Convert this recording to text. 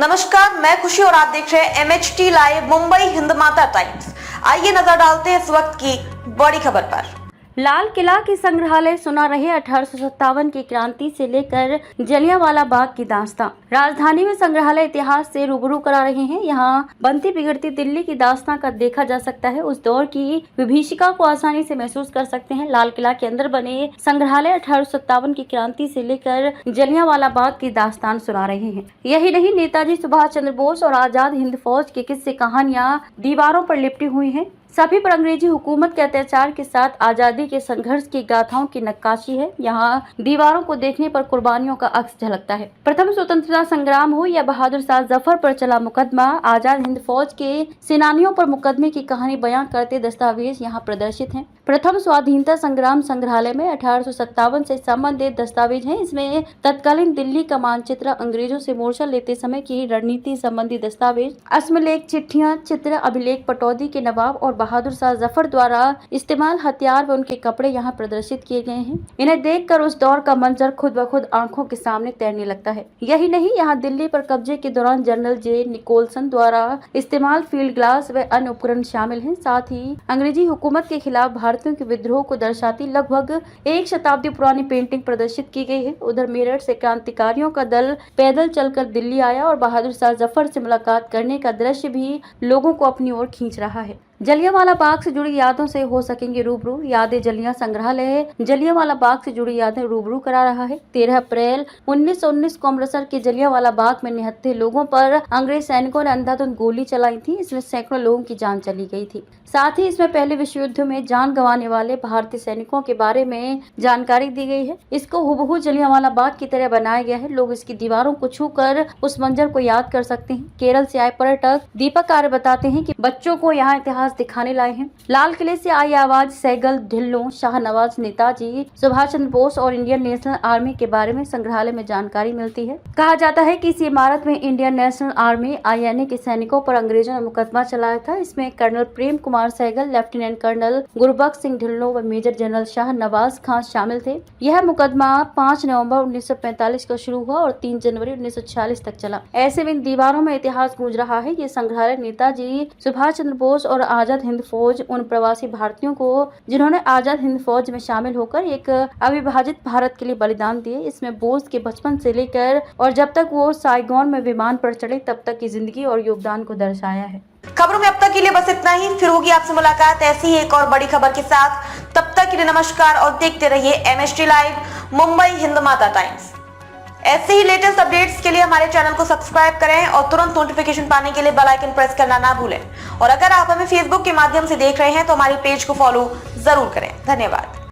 नमस्कार, मैं खुशी और आप देख रहे हैं MHT लाइव मुंबई हिंद माता टाइम्स। आइए नजर डालते हैं इस वक्त की बड़ी खबर पर। लाल किला के संग्रहालय सुना रहे 1857 की क्रांति से लेकर जलियांवाला बाग की दास्तां। राजधानी में संग्रहालय इतिहास से रूबरू करा रहे हैं। यहाँ बनती बिगड़ती दिल्ली की दास्तां का देखा जा सकता है। उस दौर की विभीषिका को आसानी से महसूस कर सकते हैं। लाल किला के अंदर बने संग्रहालय 1857 की क्रांति से लेकर जलियांवाला बाग की दास्तान सुना रहे हैं। यही नहीं, नेताजी सुभाष चंद्र बोस और आजाद हिंद फौज के किस्से कहानियां दीवारों पर लिपटी हुई हैं। सभी पर अंग्रेजी हुकूमत के अत्याचार के साथ आजादी के संघर्ष की गाथाओं की नक्काशी है। यहाँ दीवारों को देखने पर कुर्बानियों का अक्स झलकता है। प्रथम स्वतंत्रता संग्राम हो या बहादुर शाह जफर पर चला मुकदमा, आजाद हिंद फौज के सेनानियों पर मुकदमे की कहानी बयां करते दस्तावेज यहाँ प्रदर्शित हैं। प्रथम स्वाधीनता संग्राम संग्रहालय में 1857 से संबंधित दस्तावेज हैं। इसमें तत्कालीन दिल्ली का मानचित्र, अंग्रेजों से मोर्चा लेते समय की रणनीति संबंधी दस्तावेज, अश्मलेख, चिट्ठियां, चित्र, अभिलेख, पटौदी के नवाब और बहादुर शाह जफर द्वारा इस्तेमाल हथियार व उनके कपड़े यहाँ प्रदर्शित किए गए हैं। इन्हें देखकर उस दौर का मंजर खुद ब खुद आंखों के सामने तैरने लगता है। यही नहीं, यहाँ दिल्ली पर कब्जे के दौरान जनरल जे निकोलसन द्वारा इस्तेमाल फील्ड ग्लास व अन्य उपकरण शामिल हैं। साथ ही अंग्रेजी हुकूमत के खिलाफ भारतीयों के विद्रोह को दर्शाती लगभग एक शताब्दी पुरानी पेंटिंग प्रदर्शित की गई है। उधर मेरठ से क्रांतिकारियों का दल पैदल चलकर दिल्ली आया और बहादुर शाह जफर से मुलाकात करने का दृश्य भी लोगों को अपनी ओर खींच रहा है। जलियांवाला बाग से जुड़ी यादों से हो सकेंगे रूबरू। यादें जलियां संग्रहालय जलियांवाला बाग से जुड़ी यादें रूबरू करा रहा है। 13 अप्रैल 1919 को अमृतसर के जलियांवाला बाग में निहत्थे लोगों पर अंग्रेज सैनिकों ने अंधाधुंध गोली चलाई थी। इसमें सैकड़ों लोगों की जान चली गई थी। साथ ही इसमें पहले विश्व युद्ध में जान गंवाने वाले भारतीय सैनिकों के बारे में जानकारी दी गई है। इसको हुबहू जलियांवाला बाग की तरह बनाया गया है। लोग इसकी दीवारों को छूकर उस मंजर को याद कर सकते हैं। केरल से आए पर्यटक दीपक आर्य बताते हैं कि बच्चों को यहाँ इतिहास दिखाने लाए हैं। लाल किले से आई आवाज सैगल, ढिल्लों, शाहनवाज, नेताजी सुभाष चंद्र बोस और इंडियन नेशनल आर्मी के बारे में संग्रहालय में जानकारी मिलती है। कहा जाता है कि इस इमारत में इंडियन नेशनल आर्मी INA के सैनिकों पर अंग्रेजों ने मुकदमा चलाया था। इसमें colonel Prem Kumar Saigal, lieutenant colonel Gurbaksh Singh Dhillon व मेजर जनरल शाहनवाज खान शामिल थे। यह मुकदमा 5 नवंबर 1945 को शुरू हुआ और 3 जनवरी 1946 तक चला। ऐसे में इन दीवारों में इतिहास गूंज रहा है। ये संग्रहालय नेताजी सुभाष चंद्र बोस और आजाद हिंद फौज, उन प्रवासी भारतीयों को जिन्होंने आजाद हिंद फौज में शामिल होकर एक अविभाजित भारत के लिए बलिदान दिए। इसमें बोस के बचपन से लेकर और जब तक वो साइगोन में विमान पर चढ़े तब तक की जिंदगी और योगदान को दर्शाया है। खबरों में अब तक के लिए बस इतना ही। फिर होगी आपसे मुलाकात ऐसी ही एक और बड़ी खबर के साथ। तब तक के लिए नमस्कार और देखते रहिए MHT लाइव मुंबई हिंद माता टाइम्स। ऐसे ही लेटेस्ट अपडेट्स के लिए हमारे चैनल को सब्सक्राइब करें और तुरंत नोटिफिकेशन पाने के लिए बेल आइकन प्रेस करना ना भूलें। और अगर आप हमें फेसबुक के माध्यम से देख रहे हैं तो हमारे पेज को फॉलो जरूर करें। धन्यवाद।